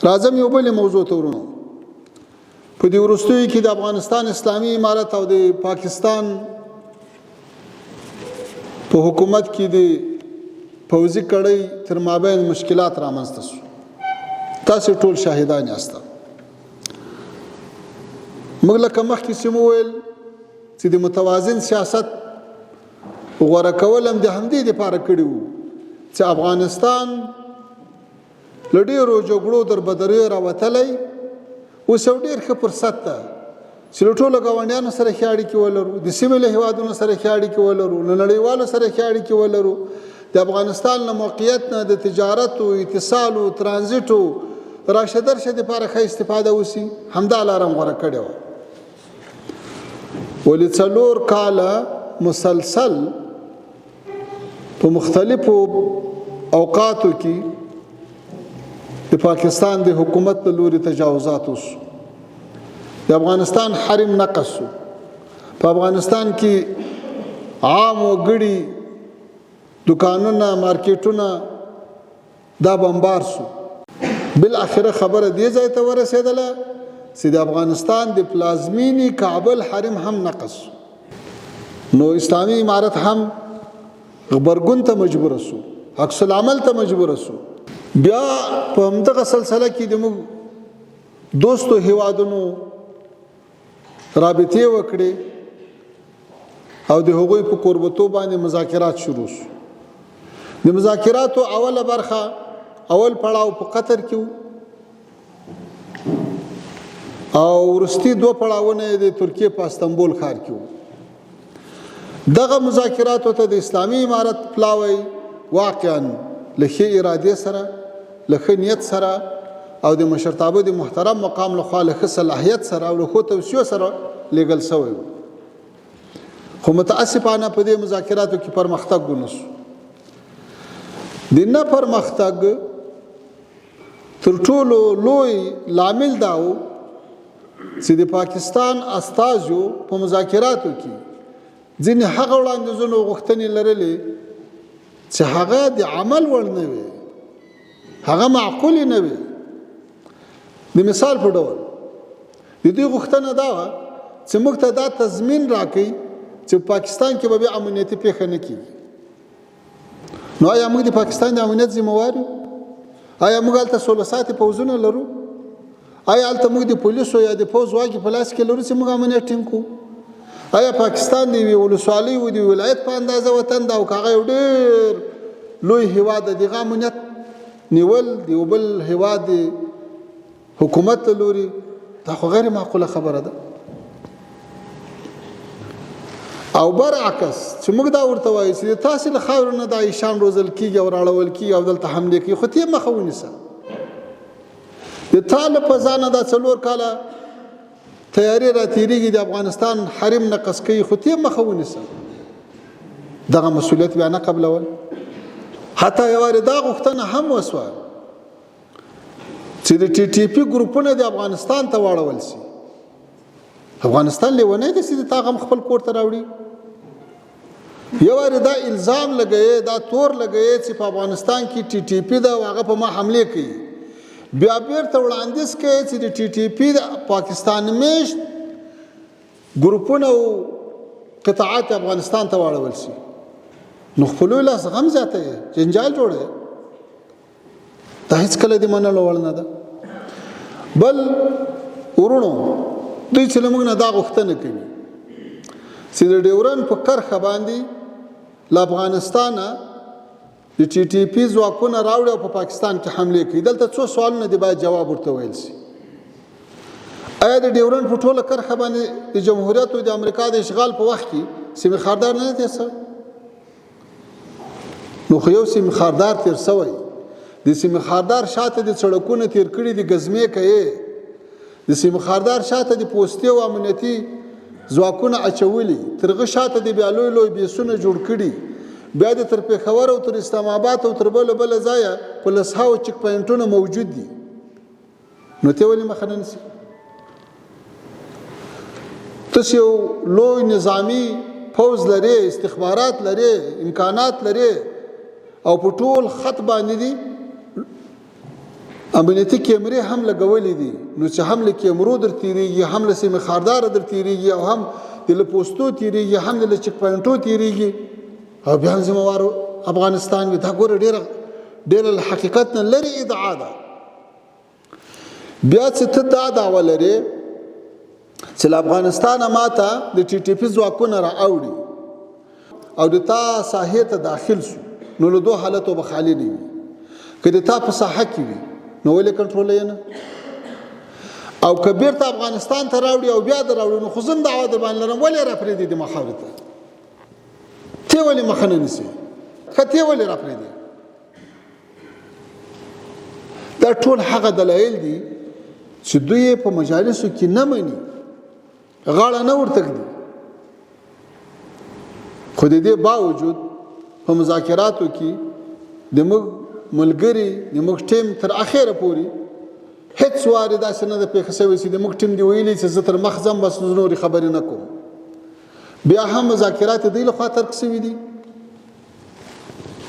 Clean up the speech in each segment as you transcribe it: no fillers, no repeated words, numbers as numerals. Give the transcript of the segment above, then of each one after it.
راځم یو بل موضوع ته ورونو. په دې وروستیو کې د افغانستان اسلامي امارت او د پاکستان په حکومت کې د پوځي کړۍ تر مابین مشکلات رامنځته شو. تاسو ټول شاهدان یاست. موږ لکه مخکې چې مو ویل چې د متوازن سیاست غوره کول هم د همدې دپاره کړي وو چې افغانستان له ډېرو جګړو دربدریو راوتلی اوس یو ډېر ښه فرصت ده چې له ټولو ګاونډیانو سره ښې اړیکې ولرو، د سیمې له هېوادونو سره ښې اړیکې ولرو، له نړیوالو سره ښې اړیکې ولرو. د افغانستان له موقعیت نه د تجارتو، اتصالو، ترانزیټو راشه درشه دپاره ښه استفاده وسي. همدا لاره هم غوره کړې وه. ولې 4 کاله مسلسل په مختلفو اوقاتو کې د پاکستان د حکومت له لوري تجاوزات وشو. د افغانستان حرم نقض شو. په افغانستان کې عام وګړي، دکانونه، مارکیټونه دا بمبار شو. بالاخره خبره دې ځای ته ورسېدله چې د افغانستان د پلازمینې کابل حرم هم نقض شو. نو اسلامي امارت هم غبرګون ته مجبور شو، عکس العمل ته مجبور شو. بیا په همدغه سلسله کې د موږ دوستو هیوادونو رابطې وکړې او د هغوی په کوربتو باندې مذاکرات شروع شو. د مذاکراتو اوله برخه، اول پړاو په قطر کې او وروستي 2 پړاوونه د ترکیې په استنبول ښار کې وو. دغه مذاکراتو ته د اسلامي امارت پلاوی واقعا له ښې ارادې سره، له ښه نیت سره او د مشرتابه د محترم مقام لخوا له ښه صلاحیت سره او له ښو توصیو سره لیږل شوی و. خو متاسفانه په دې مذاکراتو کې پرمختګ ونه شو. د نه پرمختګ تر ټولو لوی لامل دا و چې د پاکستان استازو په مذاکراتو کې ځینې هغه وړاندیزونه او غوښتنې لرلې چې هغه د عمل وړ نه وي، هغه معقول نه وي. د مثال په ډول د دې غوښتنه دا وه چې موږ ته دا تضمین راکړي چې پاکستان کې به بیا امنیتي پیښه نه کېږي. نو آیا موږ د پاکستان د امنیت ذمهوار یو؟ آیا موږ هلته 16 ساعتې پوځونه لرو؟ آیا هلته موږ د پولیسو یا د پوځ واګې په لاس کې لرو چې موږ امنیت ټینګ کړو؟ آیا پاکستان د یوې ولسوالۍ و د ولایت په اندازه وطن ده او که هغه یو ډېر لوی هېواد ده، د هغه امنیت نیول د یو بل هېواد د حکومت له لوري دا خو غیر معقوله خبره ده. او برعکس چې موږ دا ورته وایو چې تاسې له خاورو نه دا ایشان روزل کېږي او راړول کېږي او دلته حملې کوي، خو ته یې مخه ونیسه. د تا له فضا نه دا 4 کاله تیاری را تیریږي د افغانستان حرم نقض کوي، خو ته یې مخه ونیسه. دغه مسؤلیت بیا نه قبلول. حتی یو وارې دا غوښتنه هم وسوه چې د TTP ګروپونه د افغانستان ته واړول شي. افغانستان لیونی دی چې د تا غم خپل کور ته راوړي. یو وارې دا الزام لګوي، دا تور لګوي چې په افغانستان کې TTP ده او هغه په ما حملې کوي. بیا بیرته وړاندیز کوي چې د TTP د پاکستان میشت ګروپونه او قطاعات افغانستان ته واړول شي. نو خپلوی لاس غم زیاته جنجال جوړوي. دا هېڅکله د منلو وړ نه ده. بل ورونو دوی چې له موږ نه دا غوښتنه کوي چې د ډیورن په کرښه باندې له افغانستانه د TTP ځواکونه راوړي او په پاکستان کې حملې کوي. دلته څو سوالونه دي باید جواب ورته ویل شي. آیا د ډیورن په ټوله کرښه باندې د جمهوریت او د امریکا د اشغال په وخت کې سیمې خاردار نه تېر شوی؟ نو خو یو سیمې خاردار تېر شوی. د سیمې خاردار شاته د سړکونه تېر کړي دي، ګزمې کوي. د سیمې خاردار شاته د پوستې او امنیتي ځواکونه اچولي. تر هغه شاته د بیا لوی لوی بیسونه جوړ کړي. بیا د تر پېښور او تر اسلام آباد او تر بله ځایه په 100 چک پوینټونه موجود دي. نو ته ولې مخه نه نیسې؟ تاسو یو لوی نظامي پوځ لري، استخبارات لري، امکانات لري او په ټول خط باندې دي امنیتي کیمرې هم لګولې دي، نو چې هم له کیمرو در تیریږي، هم له سیمې خارداره در تیریږي، او هم د له پوستو تیریږي، هم د له چک پوینټو تیریږي، او بیا هم ذمہوار افغانستان وي. دا ګوره ډېره له حقیقت نه لرې ادعا ده. بیا چې ته دا دعوه لرې چې له افغانستانه ماته د ټي ټي پي ځواکونه راوړي او د تا ساحې ته داخل شو، نو له دوه حالتو به خالي نه وي. که د تا په ساحه کې وي نو ولې کنټرولوي نه؟ او که بیرته افغانستان ته راوړي او بیا در راوړي، نو خو زم دعوه در باندې لرم، ولې راپرېږدي د ما خاورې ته؟ ته ولې مخه نه نیسې؟ ښه ته ولې راپرېږدې؟ دا ټول هغه دلایل دي چې دوی په مجالسو کې نه مني، غاړه نه ورته ږدي. خو د دې باوجود په مذاکراتو کې د موږ ملګري د موږ ټیم تر اخره پورې هیڅ وارې داسې نه ده پېښه شوې چې د موږ ټیم دی ویلي چې زه تر مخ ځم بس نورې خبرې نه کوم. بیا هم مذاکرات د دوی لخوا ترک شوي دي،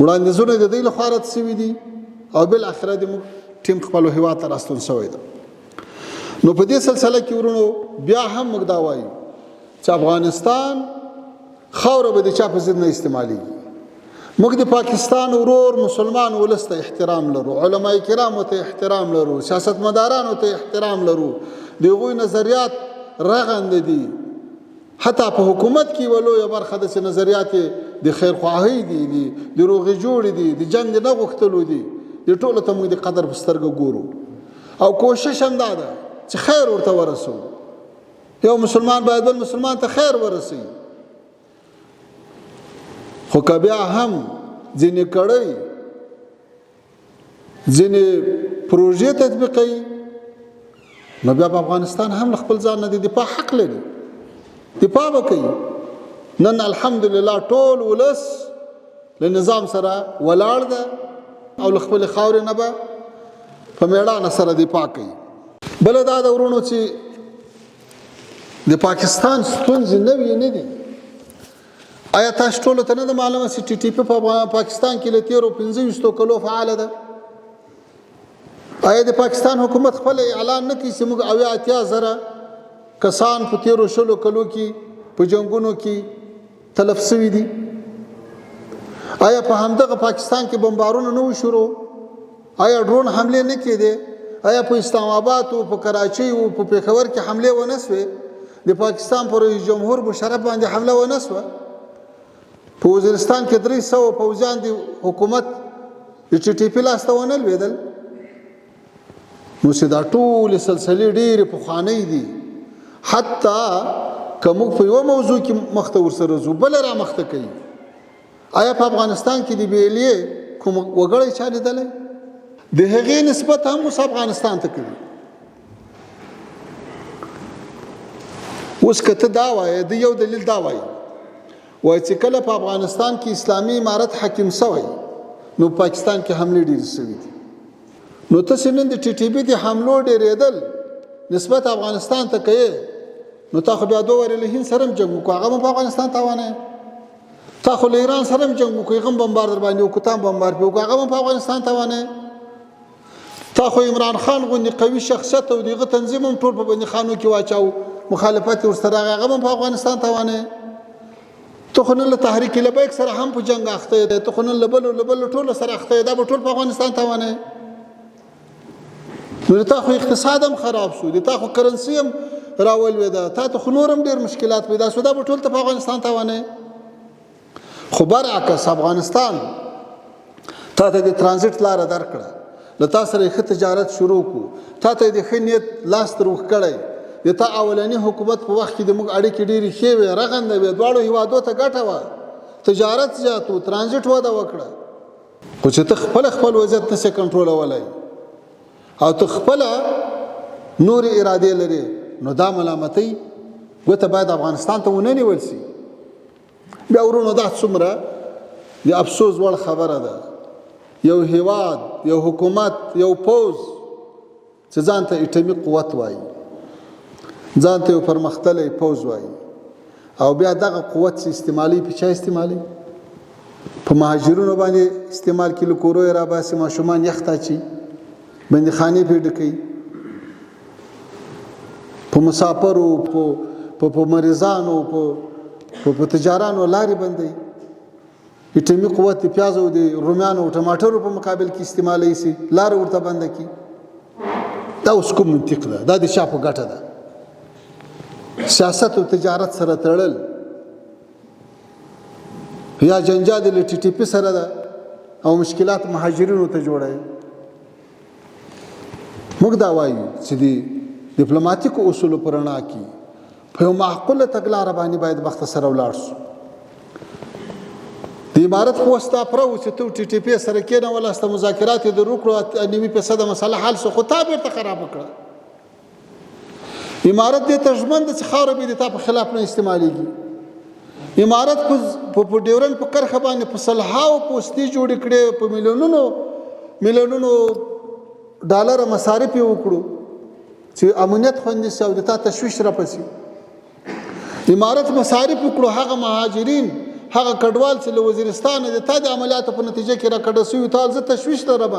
وړاندیزونه د دوی لخوا رد شوي دي، او بالاخره د موږ ټیم خپلو هېواد ته راستون شوی ده. نو په دې سلسله کې ورونو بیا هم موږ دا وایو چې افغانستان خاوره به د چا په ضد نه استعمالیږي. موږ د پاکستان ورور مسلمان ولس ته احترام لرو، علماء کرامو ته احترام لرو، سیاستمدارانو ته احترام لرو، د هغوی نظریات رغنده دي. حتی په حکومت کې ولویه برخه د نظریات د خیرخواهۍ دي، د روغې جوړې دي، د جنګ نه غوښتلو دي، د ټولو ته موږ د قدر په سترګه ګورو او کوشش هم دا ده چې خیر ورته ورسو. یو مسلمان باید بل مسلمان ته خیر ورسوي. خو که بیا هم ځینې کړۍ ځینې پروژې تطبیقوي، نو بیا په افغانستان هم له خپل ځان نه د دفاع حق لري، دفاع به کوي. نن الحمدلله ټول ولس له نظام سره ولاړ ده او له خپلې خاورې نه به په میړانه سره دفاع کوي. بله دا د ورونو چې د پاکستان ستونزې نوې نه دي. آیا تاسو ټولو ته نه ده معلومه چې ټي ټي پي په پاکستان کې له تېرو 25 کلو فعاله ده؟ آیا د پاکستان حکومت خپل اعلان نه کوي چې موږ 80,000 کسان په تېرو 20 کلو کې په جنګونو کې تلف شوي دي؟ آیا په همدغه پاکستان کې بمبارونه نه و شروع؟ آیا ډرون حملې نه کېدې؟ آیا په اسلام آباد او په کراچۍ او په پېښور کې حملې ونه سوې؟ د پاکستان پر رئیس جمهور مشرف باندې حمله ونه سوه؟ په وزیرستان کې 300 پوځیان د حکومت د ټي ټي پي لاسته ونه لوېدل؟ نو چې دا ټولې سلسلې ډېرې پخوانۍ دي. حتی که موږ په یوه موضوع کې مخته ورسره ځو بله را مخته کوي. آیا په افغانستان کې د بیلیې کوم وګړی چا لیدلی؟ د هغې نسبت هم اوس افغانستان ته کوي. اوس که ته دا وایې، د یو دلیل دا وایي چې کله په افغانستان کې اسلامي امارت حاکم شوی، نو پاکستان کې حملې ډېرې شوي دي. نو ته چې نن د ټي ټي پي د حملو ډېرېدل نسبت افغانستان ته کوې، نو تا خو بیا 2 وارې له هند سره هم جنګ وکړو، هغه هم په افغانستان تاوانوي. تا خو له ایران سره هم جنګ وکړو، هغه هم بمبار در باندې وکړو، تا هم بمبار پرې وکړو، هغه هم په افغانستان تاوانوي. تا خو عمران خان غوندې قوي شخصیت او د هغه تنظیم هم ټول په بندیخانو کې واچاو، مخالفت یې ورسره راغی، هغه هم په افغانستان تاوانوي. ته خو نن له تحریک لبیک سره هم په جنګ اخته یې، ته خو نن له بلو ټولو سره اخته یې، دا به ټول په افغانستان تاوانوي. نو د تا خو اقتصاد هم خراب شو، د تا خو کرنسي هم راولوېده، تا ته خو نور هم ډېر مشکلات پیدا شو، دا به ټول ته په افغانستان تاوانوي. خو برعکس افغانستان تا ته د ترانزیت لاره درکړه، له تا سره یې ښه تجارت شروع کړو، تا ته یې د ښه نیت لاس تر اوښ کړی. د تا اولني حکومت په وخت کې د موږ اړیکې ډېرې ښې وې، رغنده وې، دواړو هېوادو ته ګټه وه، تجارت زیات و، ترانزیت وده وکړه. خو چې ته خپل وضعیت نشې کنټرولولی او ته خپله نورې ارادې لرې، نو دا ملامتۍ ګوته باید افغانستان ته ونه نیول شي. بیا ورونو دا څومره د افسوس وړ خبره ده، یو هیواد، یو حکومت، یو پوځ چې ځان ته اټومي قوت وایي، ځان ته یو پرمختللی پوځ وایي، او بیا دغه قوت چې استعمالي په چا استعمالي؟ په مهاجرونو باندې استعمال کړي، له کورو یې راباسي، ماشومان یخ ته اچي، بندیخانې پې ډکوي، په مسافرو، په مریضانو، په تجارانو لارې بندوي. اټومي قوت د پیاز او د رومیانو او ټماټرو په مقابل کې استعمالوي سي، لاره ورته بنده کړي. دا اوس کوم منطق ده؟ دا د چا په ګټه ده؟ سیاست او تجارت سره تړل یا جنجال له ټي ټي پي سره ده او مشکلات مهاجرینو ته جوړوي. موږ دا وایو چې د ډیپلوماټیکو اصولو په رڼا کې په یو معقوله تګلاره باندې باید وخت سره ولاړ شو. د امارت خو ستا پرو چې ته ټي ټي پي سره کېنول، ستا مذاکرات یې در وکړو، 90% مسله حل شو، خو تا بیرته خراب کړه. امارت دې ته ژمن ده چې خاوره به د تا په خلاف نه استعمالیږي. امارت په ډیورنډ په کرښه باندې په سلهاو پوستې جوړې کړې، په میلیونونو ډالر مصارف یې وکړو چې امنیت خوندي شي او د تا تشویش راپسي. امارت مصارف وکړو، هغه مهاجرین، هغه کډوال چې له وزیرستان د تا د عملیاتو په نتیجه کې راکډه شوي، تا زه تشویش لرم.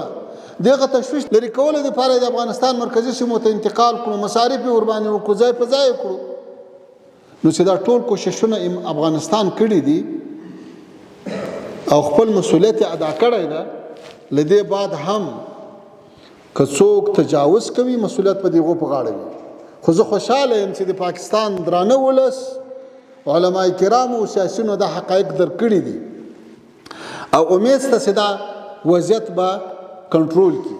دغه تشویش لرې کولو دپاره د افغانستان مرکزي سیمو ته انتقال کړو، مصارف یې ورباندې وکړو، ځای په ځای کړو. نو چې دا ټول کوششونه افغانستان کړي دي او خپل مسؤلیت ادا کړی ده، له دې بعد هم که څوک تجاوز کوي مسؤلیت په دغو په غاړه وي. خو زه خوشحاله یم چې د پاکستان درانه ولس، علماء کرامو او سیاسیونو دا حقایق درکړي دي او امید شته چې دا وضعیت به کنټرول کړي.